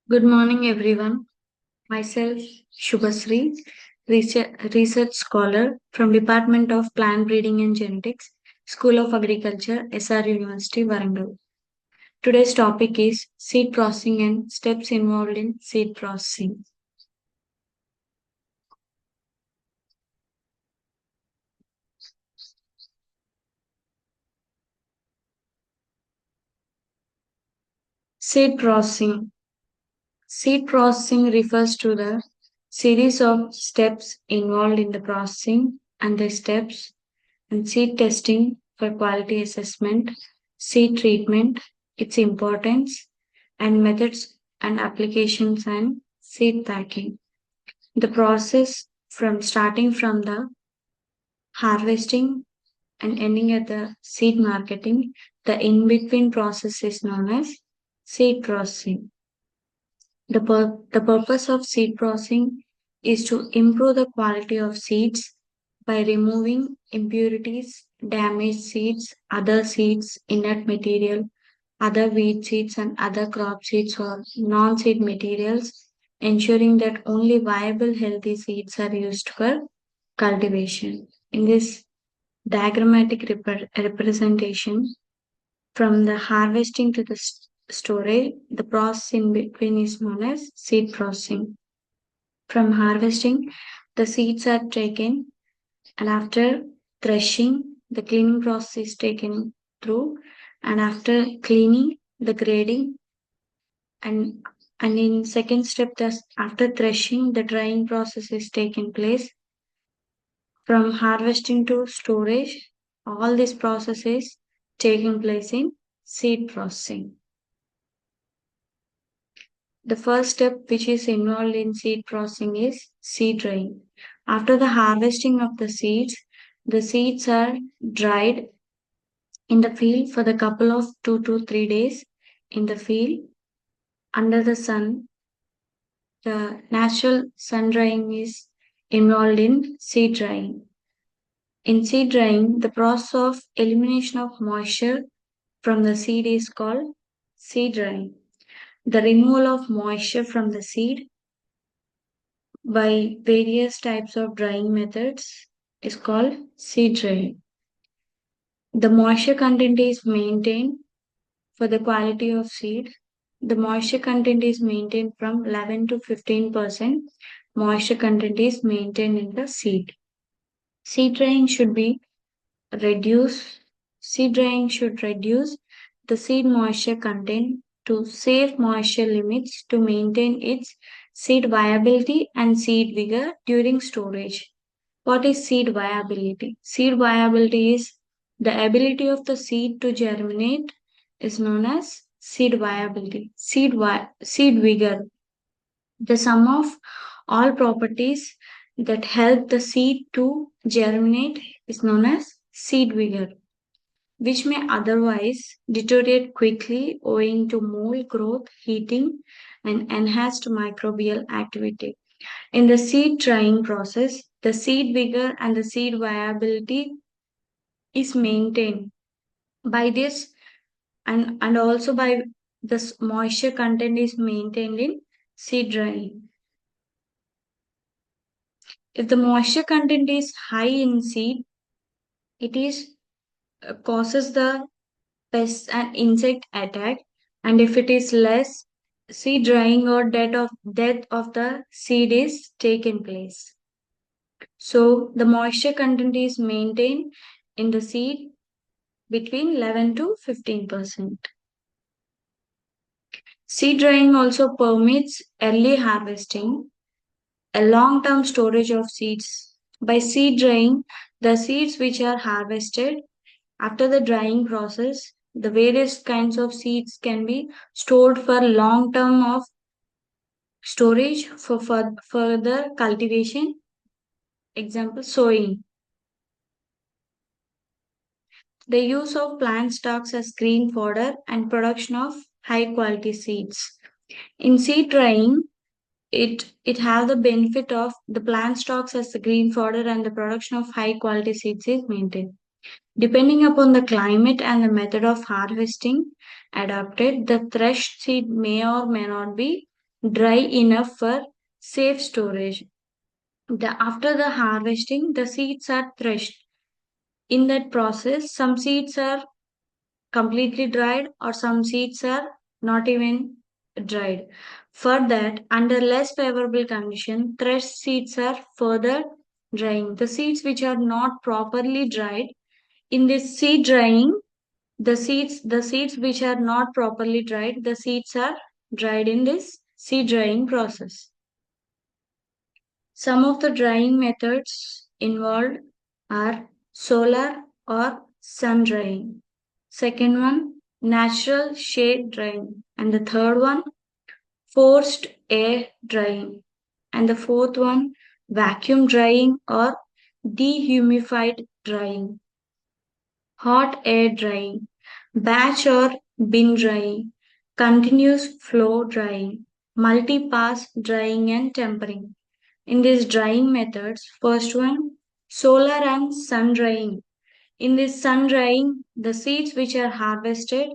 Good morning, everyone. Myself, Shubhasri, research scholar from Department of Plant Breeding and Genetics, School of Agriculture, SR University, Warangal. Today's topic is seed processing and steps involved in seed processing. Seed processing. Seed processing refers to the series of steps involved in the processing and the steps and seed testing for quality assessment, seed treatment, its importance, and methods and applications and seed packing. The process from starting from the harvesting and ending at the seed marketing, the in between process is known as seed processing. The purpose of seed processing is to improve the quality of seeds by removing impurities, damaged seeds, other seeds, inert material, other weed seeds, and other crop seeds or non seed materials, ensuring that only viable healthy seeds are used for cultivation. In this diagrammatic representation, from the harvesting to the storage, the process in between is known as seed processing. From harvesting, the seeds are taken, and after threshing, the cleaning process is taken through, and after cleaning, the grading, and in second step, thus after threshing, the drying process is taken place. From harvesting to storage, all these processes taking place in seed processing. The first step which is involved in seed processing is seed drying. After the harvesting of the seeds are dried in the field for the couple of 2 to 3 days in the field under the sun. The natural sun drying is involved in seed drying. In seed drying, the process of elimination of moisture from the seed is called seed drying. The removal of moisture from the seed by various types of drying methods is called seed drying. The moisture content is maintained for the quality of seed. The moisture content is maintained from 11 to 15% moisture content is maintained in the seed. Seed drying should be reduced. Seed drying should reduce the seed moisture content to safe moisture limits to maintain its seed viability and seed vigor during storage. What is seed viability? Seed viability is the ability of the seed to germinate is known as seed viability. Seed vigor, the sum of all properties that help the seed to germinate is known as seed vigor, which may otherwise deteriorate quickly owing to mold growth, heating, and enhanced microbial activity. In the seed drying process, the seed vigor and the seed viability is maintained by this, and also by this moisture content is maintained in seed drying. If the moisture content is high in seed, it is causes the pest and insect attack, and if it is less, seed drying or death of the seed is taken place. So the moisture content is maintained in the seed between 11 to 15%. Seed drying also permits early harvesting, a long term storage of seeds. By seed drying, the seeds which are harvested after the drying process, the various kinds of seeds can be stored for long term of storage for further cultivation. Example, sowing. The use of plant stocks as green fodder and production of high quality seeds. In seed drying, it have the benefit of the plant stocks as the green fodder and the production of high quality seeds is maintained. Depending upon the climate and the method of harvesting adopted, the threshed seed may or may not be dry enough for safe storage. After the harvesting, the seeds are threshed. In that process, some seeds are completely dried or some seeds are not even dried. For that, under less favorable condition, threshed seeds are further drying. The seeds which are not properly dried, in this seed drying, the seeds which are not properly dried, the seeds are dried in this seed drying process. Some of the drying methods involved are solar or sun drying. Second one, natural shade drying. And the third one, forced air drying. And the fourth one, vacuum drying or dehumidified drying. Hot air drying, batch or bin drying, continuous flow drying, multi-pass drying and tempering. In these drying methods, first one, solar and sun drying. In this sun drying, the seeds which are harvested,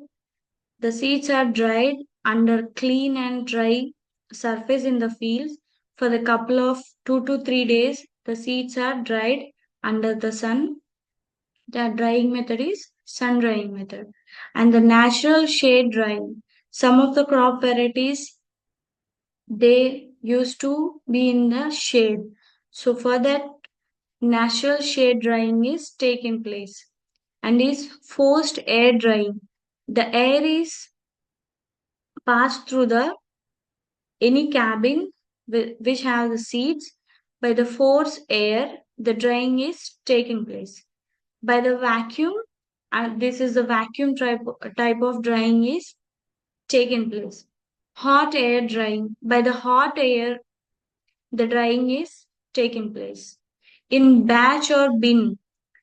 the seeds are dried under clean and dry surface in the fields for the couple of 2 to 3 days. The seeds are dried under the sun. The drying method is sun drying method. And the natural shade drying. Some of the crop varieties they used to be in the shade. So for that natural shade drying is taking place and is forced air drying. The air is passed through the any cabin which have the seeds by the forced air. The drying is taking place by the vacuum. And this is the vacuum type of drying is taken place. Hot air drying. By the hot air, the drying is taking place. In batch or bin,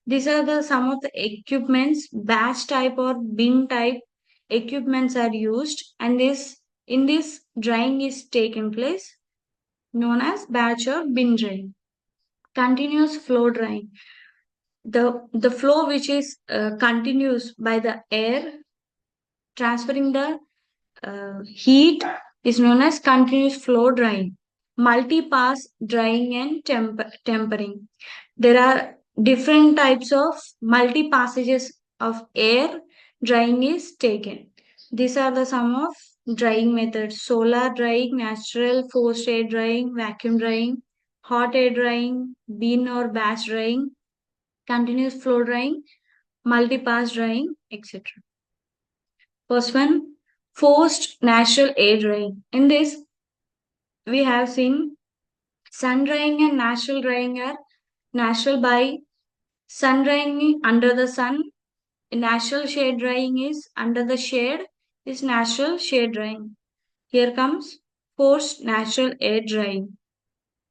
these are the some of the equipments, batch type or bin type equipments are used, and this in this drying is taking place known as batch or bin drying. Continuous flow drying. The flow which is continuous by the air transferring the heat is known as continuous flow drying. Multi-pass drying and tempering. There are different types of multi-passages of air drying is taken. These are the some of drying methods: solar drying, natural forced air drying, vacuum drying, hot air drying, bin or batch drying, continuous flow drying, multi-pass drying, etc. First one, forced natural air drying. In this, we have seen sun drying and natural drying are natural by sun drying under the sun. Natural shade drying is under the shade is natural shade drying. Here comes forced natural air drying.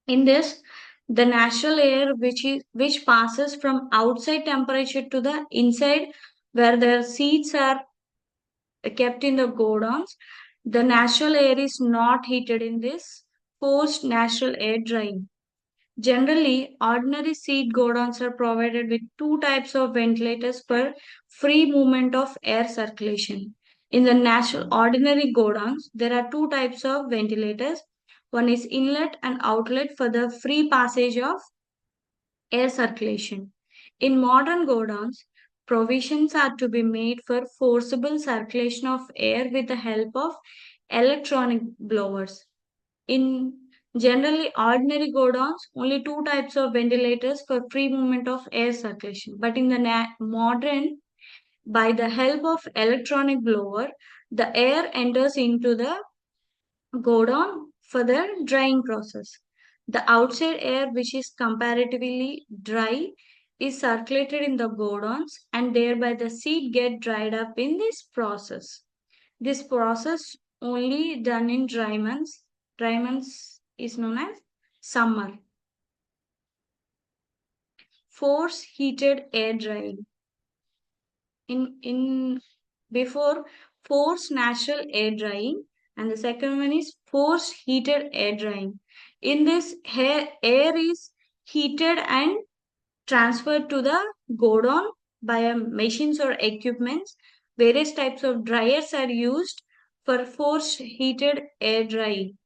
In this, the natural air which passes from outside temperature to the inside where the seeds are kept in the godowns, the natural air is not heated in this forced natural air drying. Generally, ordinary seed godowns are provided with two types of ventilators for free movement of air circulation. In the natural ordinary godowns, there are two types of ventilators. One is inlet and outlet for the free passage of air circulation. In modern godowns, provisions are to be made for forcible circulation of air with the help of electronic blowers. In generally ordinary godowns, only two types of ventilators for free movement of air circulation. But in the modern, by the help of electronic blower, the air enters into the godown for the drying process. The outside air, which is comparatively dry, is circulated in the godowns and thereby the seed get dried up in this process. This process only done in dry months. Dry months is known as summer. Force heated air drying. In before force natural air drying, and the second one is force heated air drying. In this, air is heated and transferred to the godown by machines or equipments. Various types of dryers are used for force heated air drying.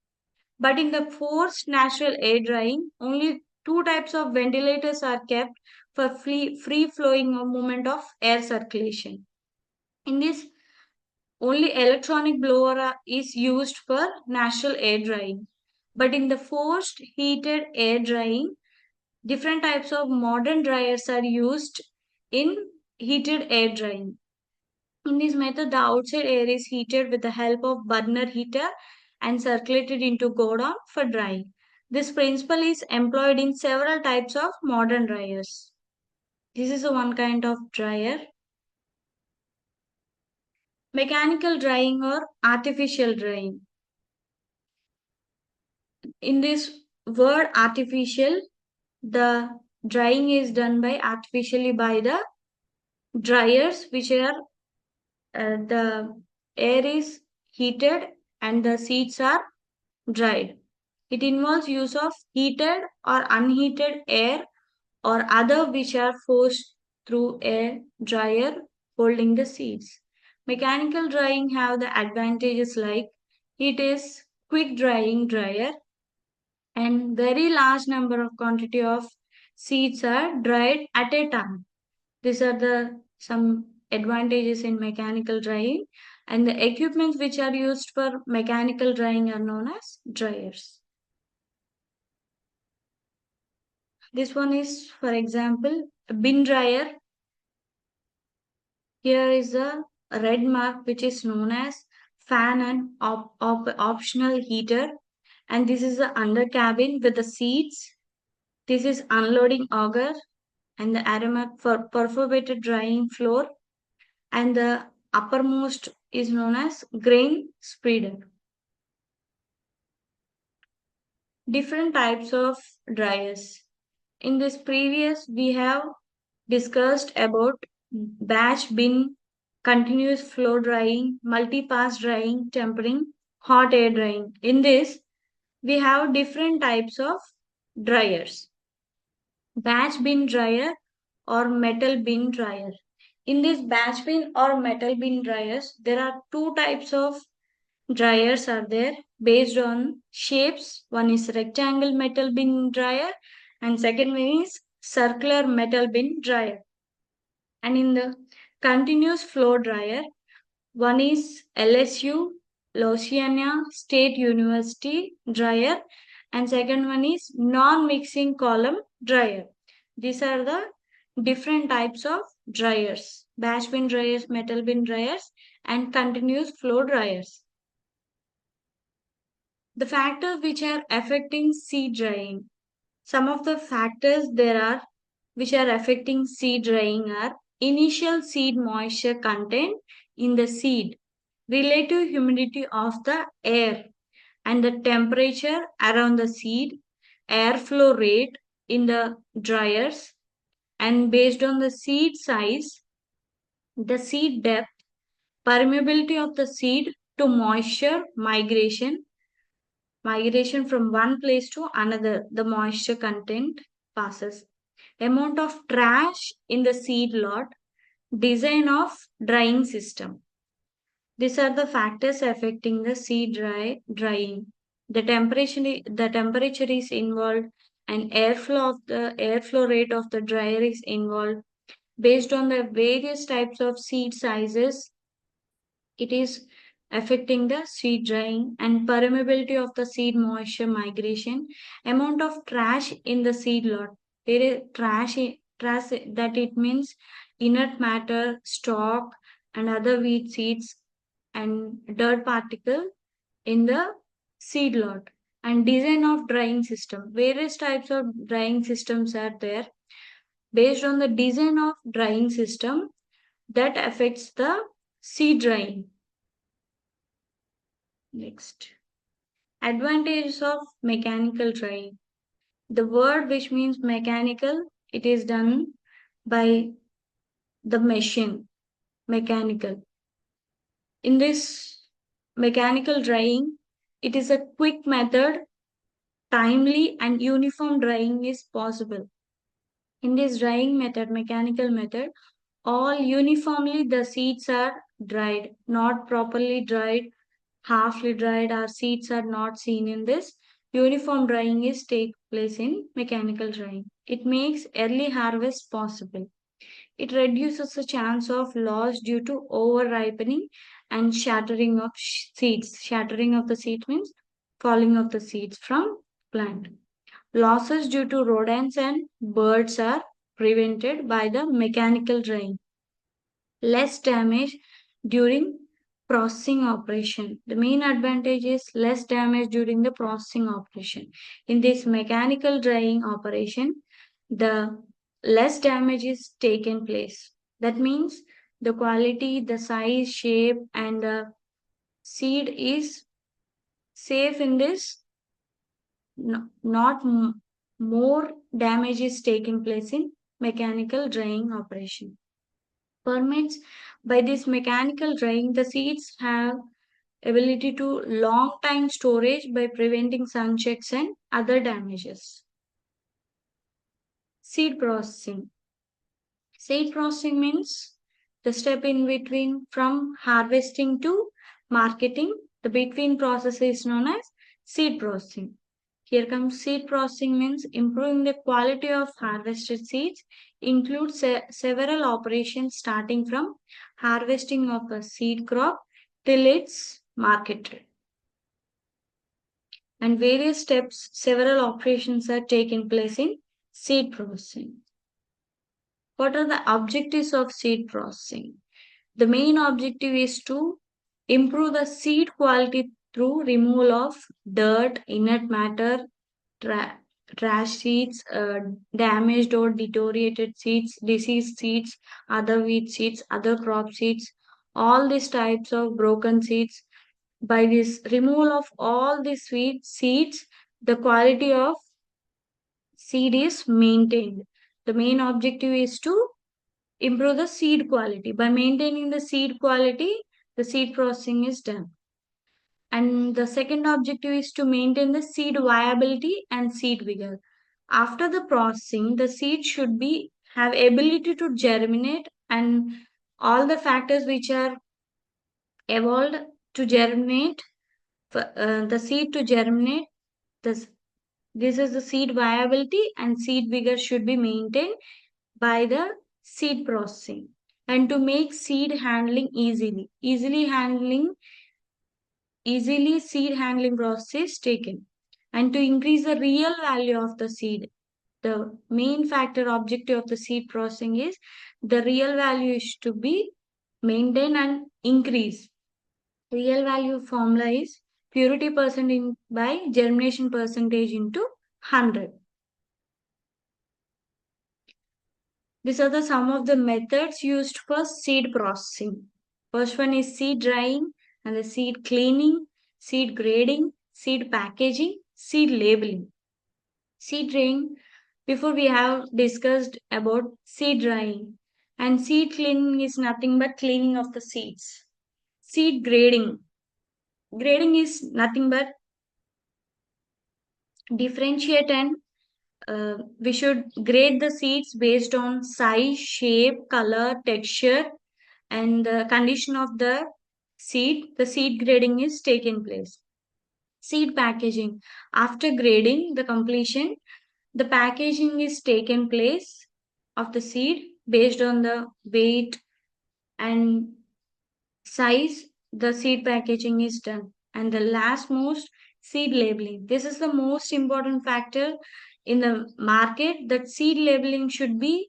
But in the forced natural air drying, only two types of ventilators are kept for free flowing movement of air circulation. In this, only electronic blower is used for natural air drying. But in the forced heated air drying, different types of modern dryers are used in heated air drying. In this method, the outside air is heated with the help of burner heater and circulated into godown for drying. This principle is employed in several types of modern dryers. This is a one kind of dryer. Mechanical drying or artificial drying. In this word artificial, the drying is done by artificially by the dryers which are the air is heated and the seeds are dried. It involves use of heated or unheated air or other which are forced through a dryer holding the seeds. Mechanical drying have the advantages like it is quick drying dryer and very large number of quantity of seeds are dried at a time. These are the some advantages in mechanical drying, and the equipments which are used for mechanical drying are known as dryers. This one is, for example, a bin dryer. Here is a red mark which is known as fan and optional heater, and this is the under cabin with the seats. This is unloading auger and the aroma for perforated drying floor, and the uppermost is known as grain spreader. Different types of dryers. In this previous, we have discussed about batch bin, continuous flow drying, multi-pass drying, tempering, hot air drying. In this, we have different types of dryers. Batch bin dryer or metal bin dryer. In this batch bin or metal bin dryers, there are two types of dryers are there based on shapes. One is rectangle metal bin dryer and second one is circular metal bin dryer. And in the continuous flow dryer, one is LSU Louisiana State University dryer and second one is non-mixing column dryer. These are the different types of dryers: batch bin dryers, metal bin dryers, and continuous flow dryers. The factors which are affecting seed drying. Some of the factors there are which are affecting seed drying are initial seed moisture content in the seed, relative humidity of the air, and the temperature around the seed, airflow rate in the dryers, and based on the seed size, the seed depth, permeability of the seed to moisture migration from one place to another, the moisture content passes. Amount of trash in the seed lot, design of drying system. These are the factors affecting the drying. The temperature is involved and airflow rate of the dryer is involved. Based on the various types of seed sizes, it is affecting the seed drying and permeability of the seed moisture migration, amount of trash in the seed lot. There is trash that it means inert matter, stalk, and other weed seeds and dirt particle in the seed lot. And design of drying system. Various types of drying systems are there. Based on the design of drying system, that affects the seed drying. Next. Advantages of mechanical drying. The word which means mechanical, it is done by the machine, mechanical. In this mechanical drying, it is a quick method, timely and uniform drying is possible. In this drying method, mechanical method, all uniformly the seeds are dried, not properly dried, halfly dried, or seeds are not seen in this. Uniform drying is take place in mechanical drying. It makes early harvest possible. It reduces the chance of loss due to over ripening and shattering of seeds. Shattering of the seeds means falling of the seeds from plant. Losses due to rodents and birds are prevented by the mechanical drying. Less damage during processing operation. The main advantage is less damage during the processing operation. In this mechanical drying operation, the less damage is taken place. That means the quality, the size, shape, and the seed is safe in this. Not more damage is taking place in mechanical drying operation. Permits by this mechanical drying, the seeds have ability to long time storage by preventing sun checks and other damages. Seed processing. Seed processing means the step in between from harvesting to marketing. The between process is known as seed processing. Here comes seed processing means improving the quality of harvested seeds includes several operations starting from harvesting of a seed crop till it's marketed. And various steps, several operations are taking place in seed processing. What are the objectives of seed processing? The main objective is to improve the seed quality through removal of dirt, inert matter, tra- trash seeds, damaged or deteriorated seeds, diseased seeds, other weed seeds, other crop seeds, all these types of broken seeds. By this removal of all these seeds, the quality of seed is maintained. The main objective is to improve the seed quality. By maintaining the seed quality, the seed processing is done. And the second objective is to maintain the seed viability and seed vigor. After the processing, the seed should be have ability to germinate and all the factors which are evolved to germinate, the seed to germinate. This, this is the seed viability and seed vigor should be maintained by the seed processing. And to make seed handling easily seed handling process taken. And to increase the real value of the seed, the main factor objective of the seed processing is the real value is to be maintained and increase. Real value formula is purity percent in by germination percentage into 100. These are the some of the methods used for seed processing. First one is seed drying and the seed cleaning, seed grading, seed packaging, seed labeling. Seed drying, before we have discussed about seed drying, and seed cleaning is nothing but cleaning of the seeds. Seed grading. Grading is nothing but differentiate and we should grade the seeds based on size, shape, color, texture, and the condition of the seed. The seed grading is taking place. Seed packaging. After grading the completion, the packaging is taken place of the seed based on the weight and size. The seed packaging is done. And the last most, seed labeling. This is the most important factor in the market, that seed labeling should be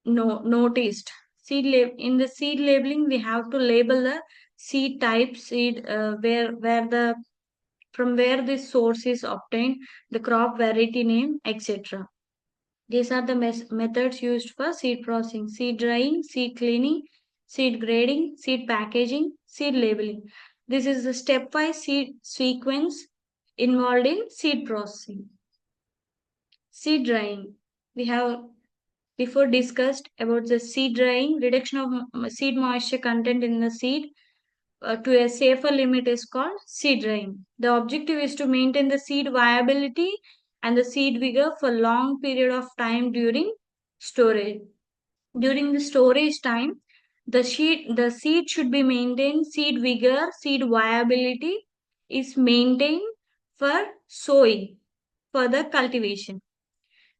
noticed. In the seed labeling we have to label the seed type, seed where the from where this source is obtained, the crop variety name, etc. These are the methods used for seed processing: seed drying, seed cleaning, seed grading, seed packaging, seed labeling. This is the stepwise seed sequence involved in seed processing. Seed drying. We have before discussed about the seed drying. Reduction of seed moisture content in the seed to a safer limit is called seed drying. The objective is to maintain the seed viability and the seed vigor for long period of time during storage. During the storage time, the seed should be maintained. Seed vigor, seed viability is maintained for sowing for the cultivation.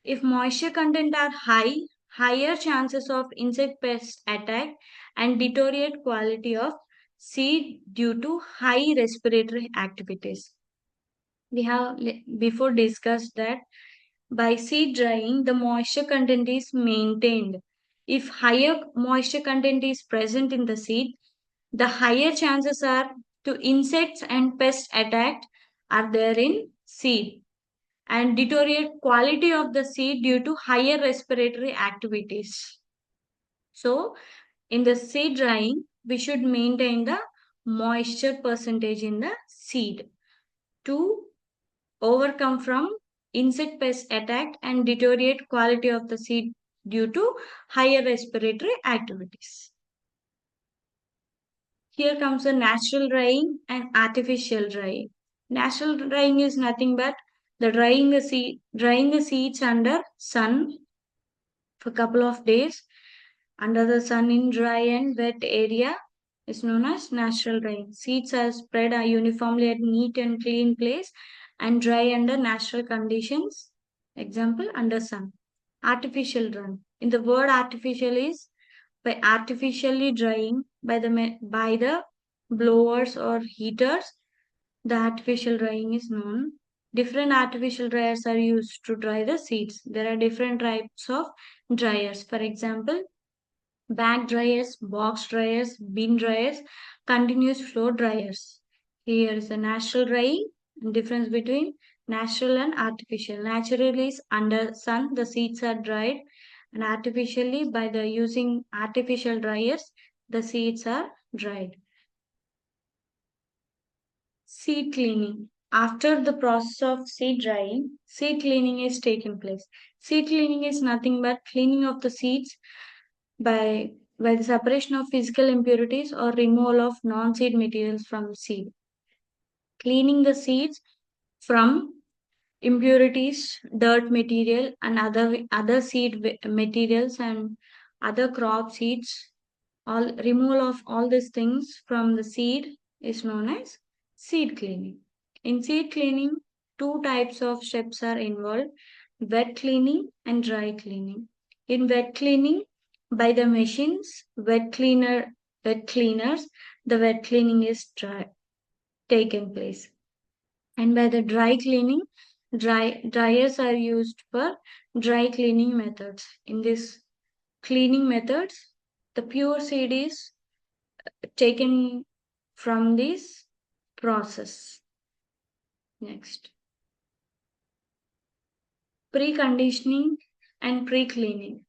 If moisture content are high, higher chances of insect pest attack and deteriorate quality of seed due to high respiratory activities. We have before discussed that by seed drying, the moisture content is maintained. If higher moisture content is present in the seed, the higher chances are to insects and pest attack are there in seed and deteriorate quality of the seed due to higher respiratory activities. So, in the seed drying, we should maintain the moisture percentage in the seed to overcome from insect pest attack and deteriorate quality of the seed due to higher respiratory activities. Here comes the natural drying and artificial drying. Natural drying is nothing but the drying the seeds under sun for a couple of days under the sun in dry and wet area is known as natural drying. Seeds are spread uniformly at neat and clean place and dry under natural conditions. Example under sun. Artificial drying. In the word artificial is by artificially drying by the blowers or heaters. The artificial drying is known. Different artificial dryers are used to dry the seeds. There are different types of dryers. For example, bag dryers, box dryers, bin dryers, continuous flow dryers. Here is the natural drying and difference between natural and artificial. Naturally is under sun, the seeds are dried, and artificially by the using artificial dryers, the seeds are dried. Seed cleaning. After the process of seed drying, seed cleaning is taken place. Seed cleaning is nothing but cleaning of the seeds by the separation of physical impurities or removal of non-seed materials from seed. Cleaning the seeds from impurities, dirt material, and other materials and other crop seeds. All removal of all these things from the seed is known as seed cleaning. In seed cleaning, two types of steps are involved: wet cleaning and dry cleaning. In wet cleaning, by the machines, wet cleaners, the wet cleaning is taken place. And by the dry cleaning, dryers are used for dry cleaning methods. In this cleaning methods, the pure seed is taken from this process. Next, preconditioning and pre-cleaning.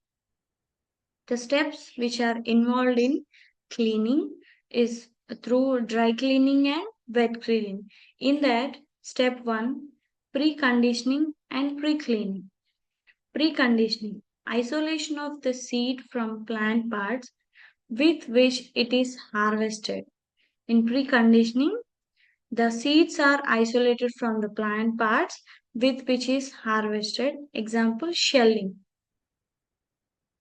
The steps which are involved in cleaning is through dry cleaning and wet cleaning. In that, step 1, preconditioning and pre-cleaning. Preconditioning, isolation of the seed from plant parts with which it is harvested. In preconditioning, the seeds are isolated from the plant parts with which is harvested. Example, shelling.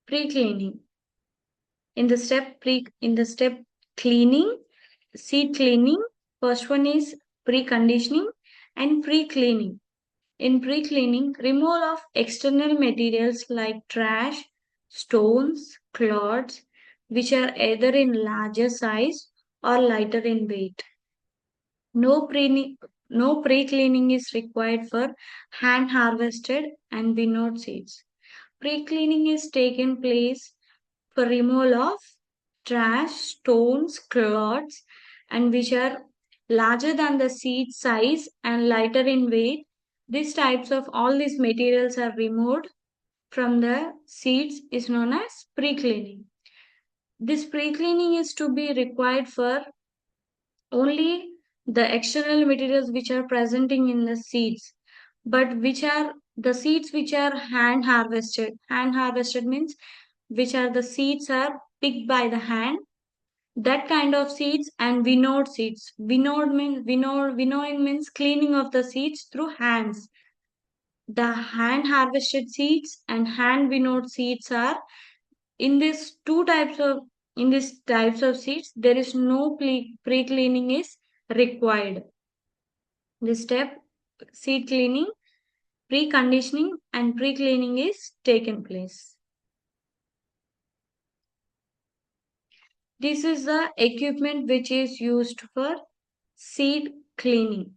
Pre-cleaning. In the step cleaning, seed cleaning, first one is preconditioning and pre-cleaning. In pre-cleaning, removal of external materials like trash, stones, clods, which are either in larger size or lighter in weight. No pre no pre-cleaning is required for hand harvested and winnowed seeds. Pre-cleaning is taken place for removal of trash, stones, clods, and which are larger than the seed size and lighter in weight. These types of all these materials are removed from the seeds is known as pre-cleaning. This pre-cleaning is to be required for only the external materials which are presenting in the seeds, but which are the seeds which are hand harvested. Hand harvested means which are the seeds are picked by the hand, that kind of seeds, and winnowed seeds. Winnowing means cleaning of the seeds through hands. The hand harvested seeds and hand winnowed seeds are in these types of seeds there is no pre cleaning is required. This step seed cleaning, preconditioning, and pre-cleaning is taken place. This is the equipment which is used for seed cleaning.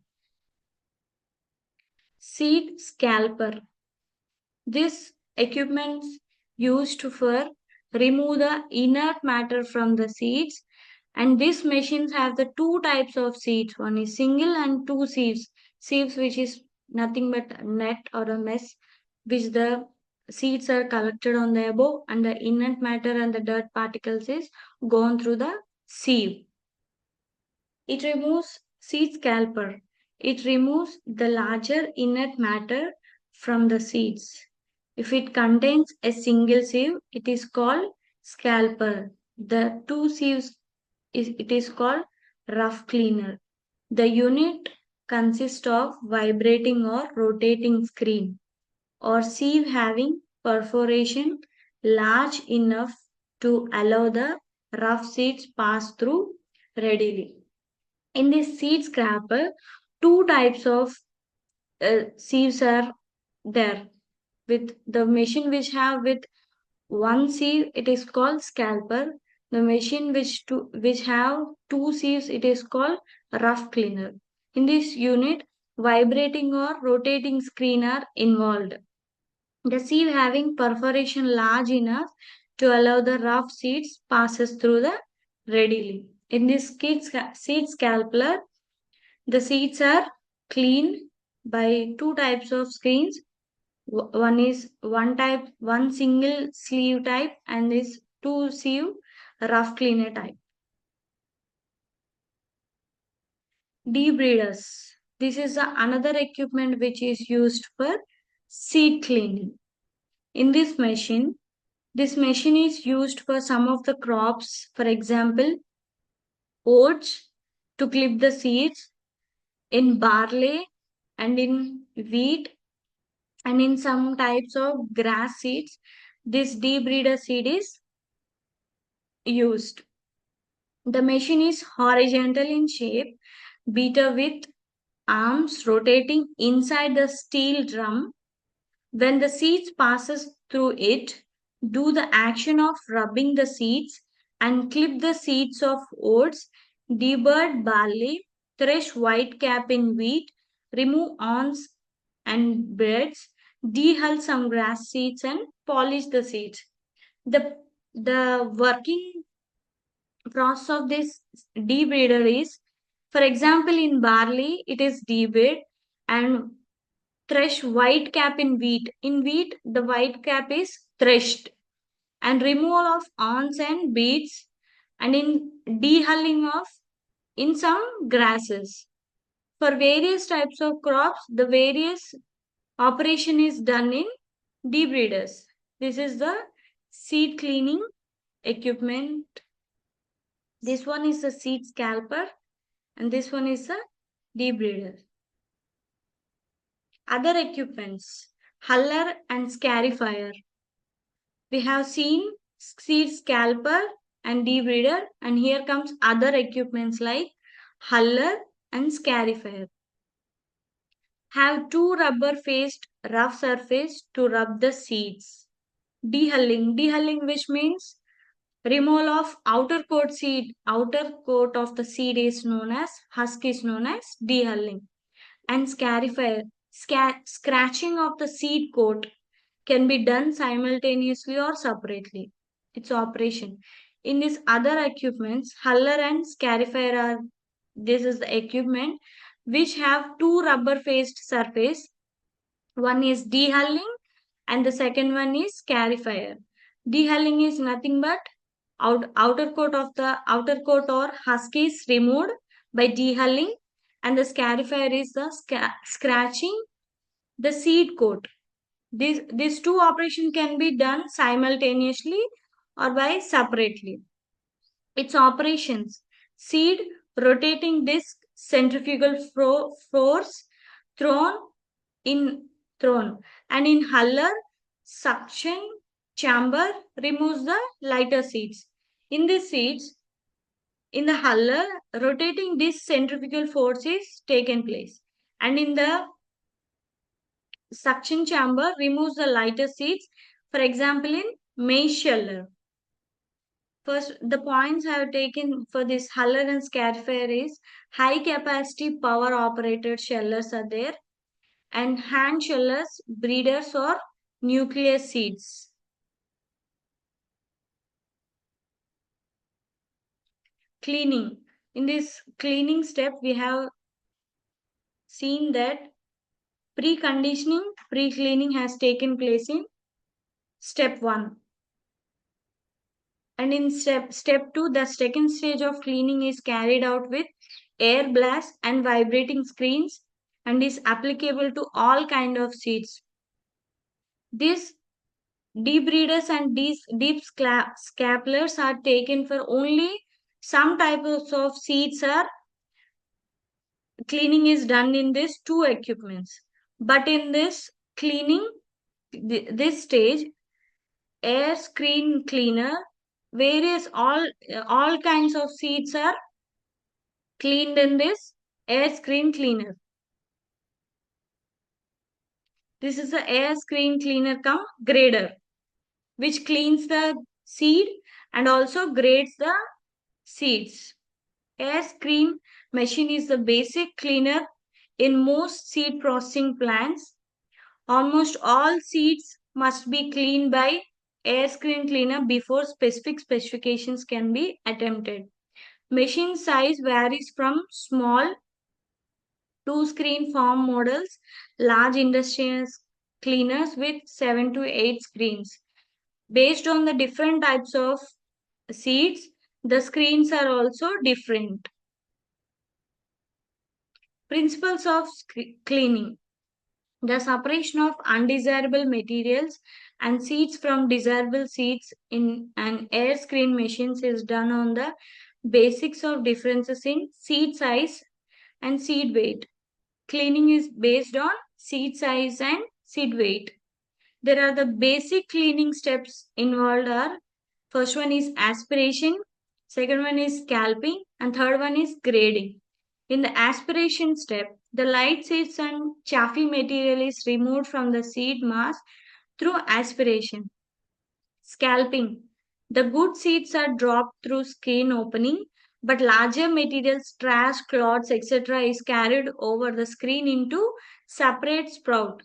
Seed scalper. This equipment used for remove the inert matter from the seeds, and these machines have the two types of seeds. One is single and two sieves. Sieves which is nothing but a net or a mess which the seeds are collected on the above, and the inert matter and the dirt particles is gone through the sieve. It removes seed scalper. It removes the larger inert matter from the seeds. If it contains a single sieve, it is called scalper. The two sieves it is called rough cleaner. The unit consists of vibrating or rotating screen or sieve having perforation large enough to allow the rough seeds pass through readily. In this seed scraper, two types of sieves are there. With the machine which have with one sieve, it is called scalper. The machine which have two sieves, it is called rough cleaner. In this unit, vibrating or rotating screen are involved. The sieve having perforation large enough to allow the rough seeds passes through the readily. In this seed scalper, the seeds are cleaned by two types of screens. One is one single sleeve type, and is two sieve rough cleaner type. Debreeders. This is another equipment which is used for seed cleaning. In this machine is used for some of the crops, for example, oats to clip the seeds, in barley and in wheat and in some types of grass seeds. This debreeder seed is used. The machine is horizontal in shape, beater with arms rotating inside the steel drum. When the seeds passes through it, do the action of rubbing the seeds and clip the seeds of oats, debird barley, thresh white cap in wheat, remove awns and breads, dehull some grass seeds and polish the seeds. The working process of this debreeder is, for example, in barley it is debreed, and thresh white cap in wheat. In wheat, the white cap is threshed, and removal of awns and beads, and in dehulling of in some grasses. For various types of crops, the various operation is done in debreeders. This is the seed cleaning equipment. This one is a seed scalper, and this one is a debreeder. Other equipments, huller and scarifier. We have seen seed scalper and debreeder, and here comes other equipments like huller and scarifier. Have two rubber faced rough surface to rub the seeds. Dehulling which means removal of outer coat of the seed is known as husk is known as dehulling. And scarifier, scratching of the seed coat can be done simultaneously or separately. Its operation. In these other equipments, huller and scarifier are, this is the equipment which have two rubber faced surface. One is dehulling and the second one is scarifier. Dehulling is nothing but outer coat or husk is removed by dehulling, and the scarifier is the scratching the seed coat. These two operations can be done simultaneously or by separately. Its operations: seed rotating disc centrifugal force thrown in thrown, and in huller suction chamber removes the lighter seeds. In these seeds, in the huller, rotating disc centrifugal force is taken place, and in the suction chamber removes the lighter seeds. For example, in maize sheller. First, the points I have taken for this Huller and Scarifier is high capacity power operated shellers are there, and hand shellers, breeders, or nuclear seeds. Cleaning. In this cleaning step, we have seen that preconditioning, pre-cleaning has taken place in step 1. And in step 2, the second stage of cleaning is carried out with air blast and vibrating screens and is applicable to all kind of seeds. These debreeders and these deep scapulars are taken for only some types of seeds are cleaning is done in these two equipments. But in this cleaning, this stage, air screen cleaner, various all kinds of seeds are cleaned in this air screen cleaner. This is the air screen cleaner come grader, which cleans the seed and also grades the seeds. Air screen machine is the basic cleaner in most seed processing plants. Almost all seeds must be cleaned by air screen cleaner before specific specifications can be attempted. Machine size varies from small two screen farm models, large industrial cleaners with 7 to 8 screens. Based on the different types of seeds, the screens are also different. Principles of cleaning. The separation of undesirable materials and seeds from desirable seeds in an air screen machines is done on the basics of differences in seed size and seed weight. Cleaning is based on seed size and seed weight. There are the basic cleaning steps involved are first one is aspiration, second one is scalping, and third one is grading. In the aspiration step, the light seeds and chaffy material is removed from the seed mass through aspiration. Scalping. The good seeds are dropped through skin opening, but larger materials, trash, clods, etc. is carried over the screen into separate sprout.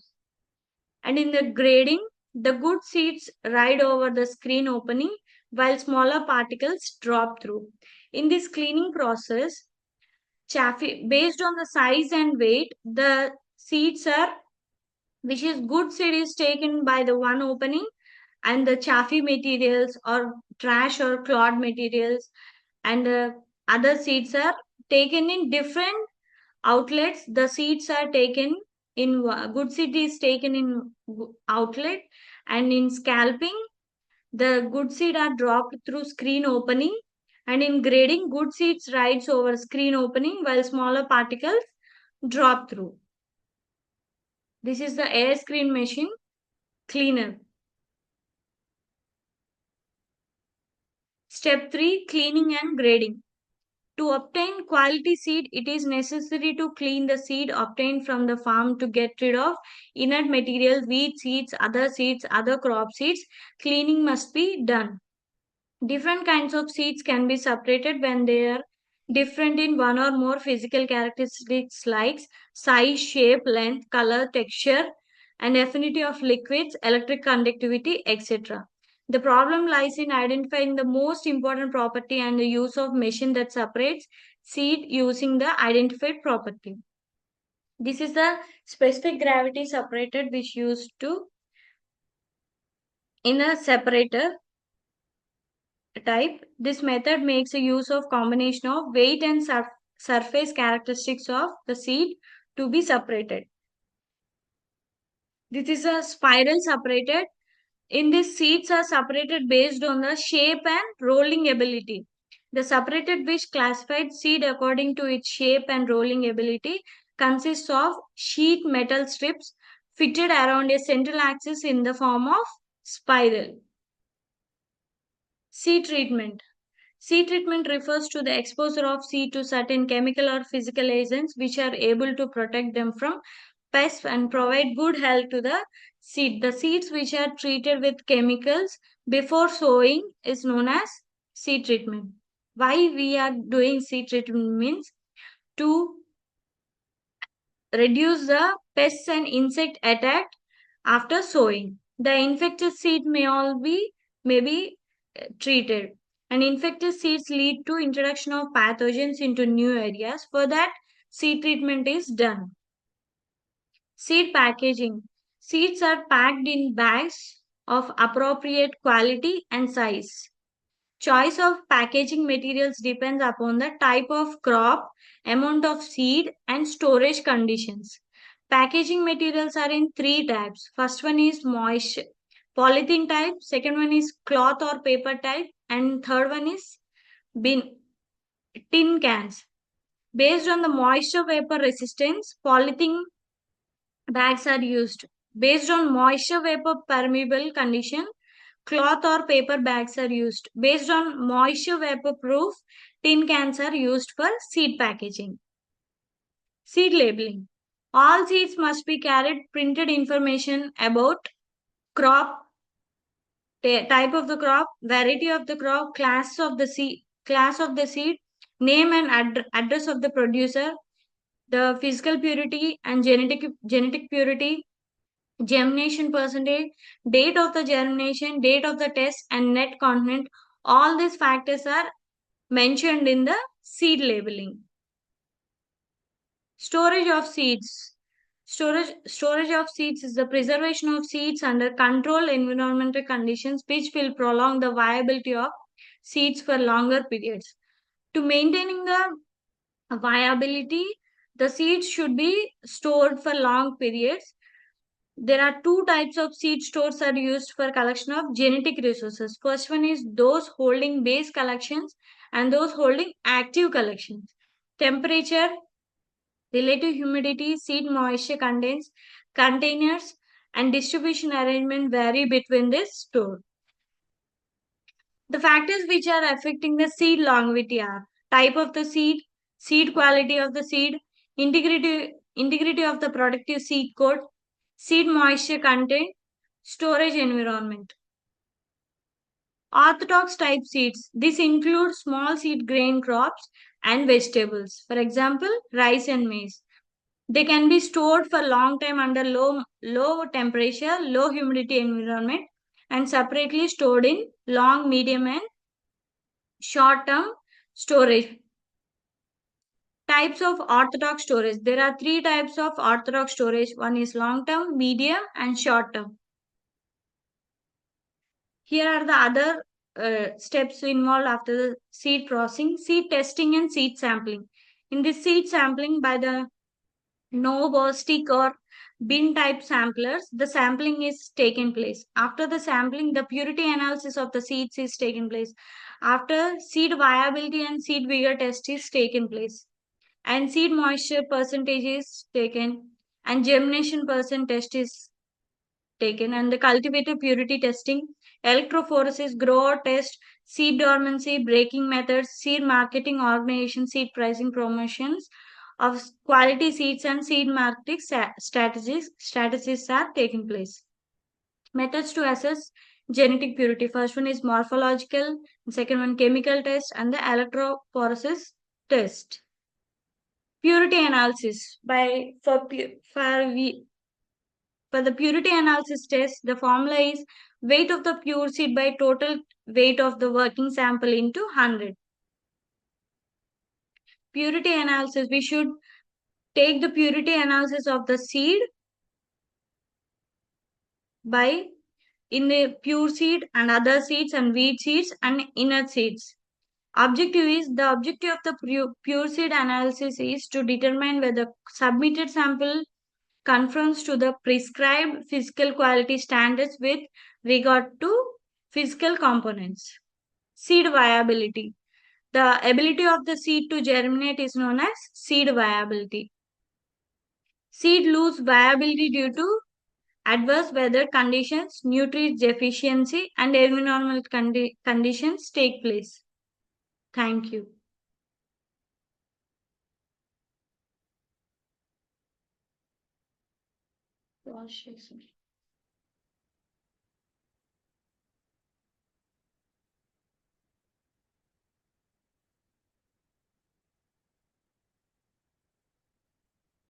And in the grading, the good seeds ride over the screen opening while smaller particles drop through. In this cleaning process, chaffy based on the size and weight, the seeds are which is good seed is taken by the one opening and the chaffy materials or trash or clod materials and other seeds are taken in different outlets. The seeds are taken in good seed is taken in outlet, and in scalping the good seed are dropped through screen opening, and in grading good seeds rides over screen opening while smaller particles drop through. This is the air screen machine cleaner. Step 3, cleaning and grading. To obtain quality seed, it is necessary to clean the seed obtained from the farm to get rid of inert material, weed seeds, other crop seeds. Cleaning must be done. Different kinds of seeds can be separated when they are different in one or more physical characteristics like size, shape, length, color, texture, and affinity of liquids, electric conductivity, etc. The problem lies in identifying the most important property and the use of machine that separates seed using the identified property. This is the specific gravity separator which used to in a separator type. This method makes a use of combination of weight and surface characteristics of the seed to be separated. This is a spiral separated. In this, seeds are separated based on the shape and rolling ability. The separated which classified seed according to its shape and rolling ability consists of sheet metal strips fitted around a central axis in the form of spiral. Seed treatment. Seed treatment refers to the exposure of seed to certain chemical or physical agents which are able to protect them from pests and provide good health to the seed. The seeds which are treated with chemicals before sowing is known as seed treatment. Why we are doing seed treatment means to reduce the pests and insect attack after sowing. The infected seed may be treated. And infected seeds lead to introduction of pathogens into new areas. For that, seed treatment is done. Seed packaging. Seeds are packed in bags of appropriate quality and size. Choice of packaging materials depends upon the type of crop, amount of seed, and storage conditions. Packaging materials are in three types. First one is moisture polythene type, second one is cloth or paper type, and third one is bin tin cans. Based on the moisture vapor resistance, polythene bags are used. Based on moisture vapor permeable condition, cloth or paper bags are used. Based on moisture vapor proof, tin cans are used for seed packaging. Seed labeling. All seeds must be carried printed information about crop, type of the crop, variety of the crop, class of the seed, name and address of the producer, the physical purity and genetic purity, germination percentage, date of the germination, date of the test, and net content. All these factors are mentioned in the seed labeling. Storage of seeds. Storage of seeds is the preservation of seeds under controlled environmental conditions which will prolong the viability of seeds for longer periods. To maintaining the viability, the seeds should be stored for long periods. There are two types of seed stores are used for collection of genetic resources. First one is those holding base collections and those holding active collections. Temperature, relative humidity, seed moisture contents, containers, and distribution arrangement vary between this store. The factors which are affecting the seed longevity are type of the seed quality of the seed, integrity of the productive seed coat, seed moisture content, storage environment. Orthodox type seeds. This includes small seed grain crops and vegetables. For example, rice and maize. They can be stored for long time under low temperature, low humidity environment and separately stored in long, medium and short term storage. Types of orthodox storage. There are three types of orthodox storage. One is long term, medium and short term. Here are the other steps involved after the seed processing, seed testing and seed sampling. In this seed sampling by the knob or stick or bin type samplers, the sampling is taken place. After the sampling, the purity analysis of the seeds is taken place. After seed viability and seed vigor test is taken place. And seed moisture percentage is taken and germination percent test is taken and the cultivator purity testing, electrophoresis, grower test, seed dormancy, breaking methods, seed marketing organization, seed pricing promotions of quality seeds and seed marketing strategies are taking place. Methods to assess genetic purity. First one is morphological, second one chemical test, and the electrophoresis test. Purity analysis for the purity analysis test, the formula is weight of the pure seed by total weight of the working sample into 100. Purity analysis, we should take the purity analysis of the seed by in the pure seed and other seeds and wheat seeds and inner seeds. The objective of the pure seed analysis is to determine whether submitted sample conforms to the prescribed physical quality standards with regard to physical components. Seed viability. The ability of the seed to germinate is known as seed viability. Seed lose viability due to adverse weather conditions, nutrient deficiency, and environmental conditions take place. Thank you. Pause చేసి